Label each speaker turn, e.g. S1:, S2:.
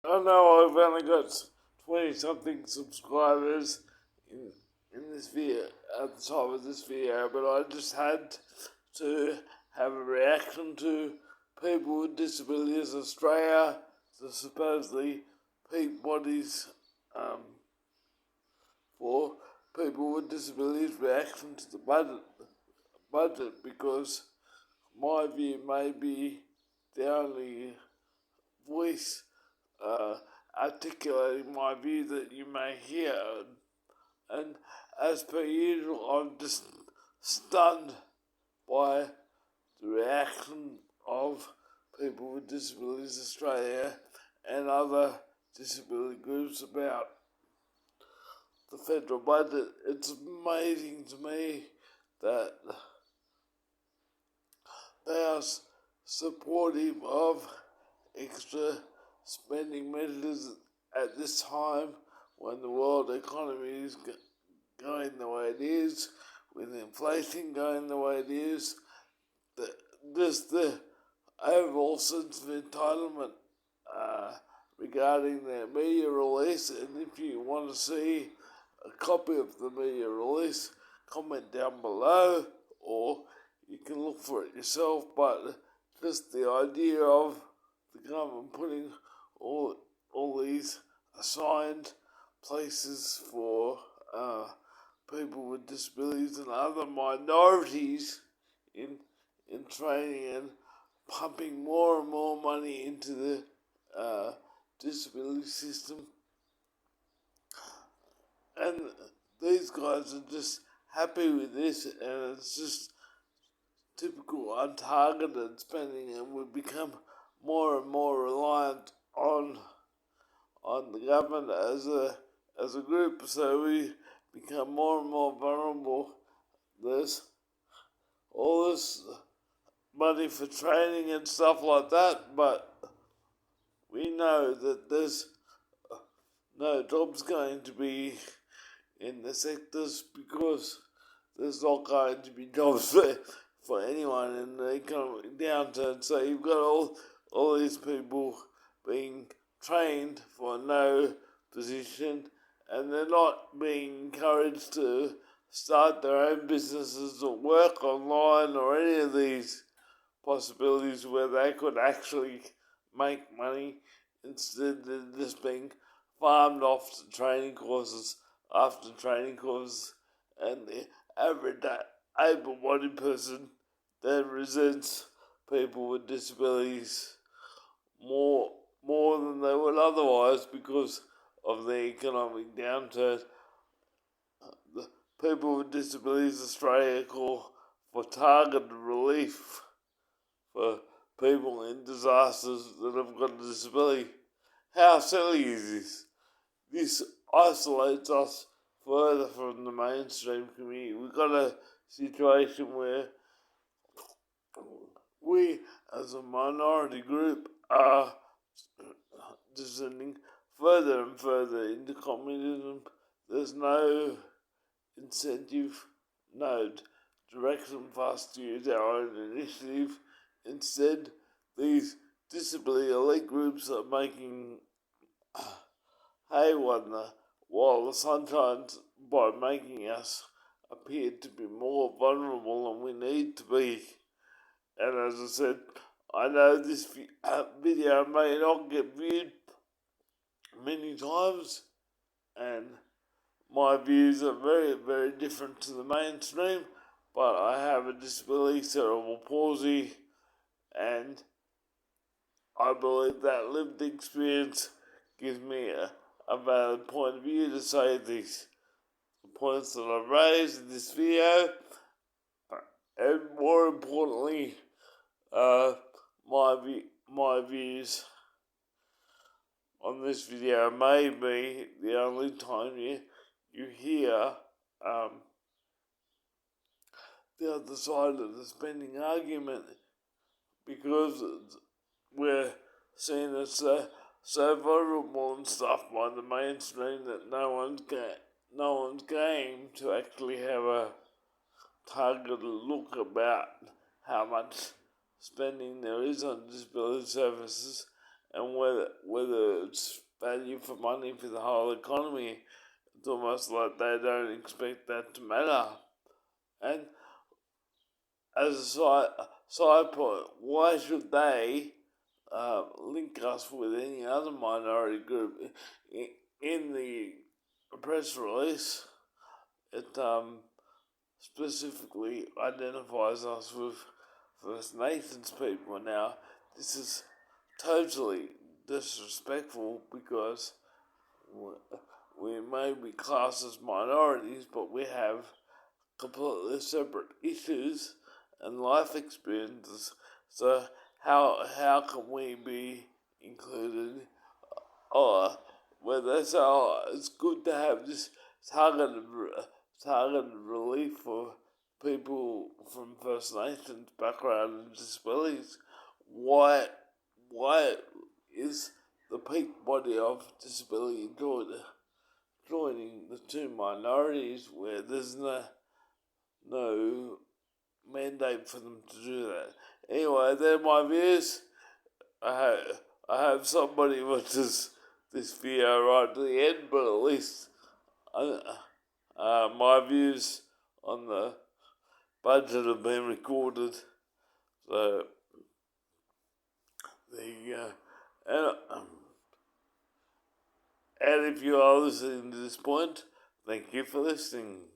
S1: I know I've only got 20 something subscribers in this video at the top of this video, but I just had to have a reaction to People with Disabilities Australia, the supposedly peak bodies for people with disabilities reaction to the budget because my view may be the only voice articulating my view that you may hear. And as per usual, I'm just stunned by the reaction of People with Disabilities Australia and other disability groups about the federal budget. It's amazing to me that they are supportive of extra spending measures at this time when the world economy is going the way it is, with inflation going the way it is. The overall sense of entitlement regarding their media release, and if you want to see a copy of the media release, comment down below, or you can look for it yourself. But just the idea of the government putting all these assigned places for people with disabilities and other minorities in training and pumping more and more money into the disability system. And these guys are just happy with this, and it's just typical untargeted spending, and we become more and more reliant on the government as a group, so we become more and more vulnerable. There's all this money for training and stuff like that, but we know that there's no jobs going to be in the sectors because there's not going to be jobs for anyone in the economic downturn. So you've got all these people being trained for no position, and they're not being encouraged to start their own businesses or work online or any of these possibilities where they could actually make money. Instead, they're just being farmed off to training courses after training courses, and the average able-bodied person then resents people with disabilities more than they would otherwise because of the economic downturn. The People with Disabilities Australia call for targeted relief for people in disasters that have got a disability. How silly is this? This isolates us further from the mainstream community. We've got a situation where we, as a minority group, are descending further and further into communism. There's no incentive, no direction for us to use our own initiative. Instead, these disability elite groups are making hay while the sun shines by making us appear to be more vulnerable than we need to be. And as I said, I know this video may not get viewed many times, and my views are very, very different to the mainstream, but I have a disability, cerebral palsy, and I believe that lived experience gives me a valid point of view to say these points that I've raised in this video, and more importantly, my views on this video may be the only time you hear the other side of the spending argument, because we're seen as so vulnerable and stuff by the mainstream that no one's game to actually have a targeted look about how much spending there is on disability services, and whether it's value for money for the whole economy, it's almost like they don't expect that to matter. And as a side point, why should they link us with any other minority group? In the press release, it specifically identifies us with First Nations people. Now, this is totally disrespectful because we may be classed as minorities, but we have completely separate issues and life experiences. So how can we be included? Or where they say, oh, it's good to have this targeted targeted relief for people from First Nations background and disabilities. Why why is the peak body of disability joining the two minorities where there's no mandate for them to do that? Anyway, they're my views. I hope somebody watches this video right to the end, but at least my views on the budget have been recorded. So there you go. And if you are listening to this point, thank you for listening.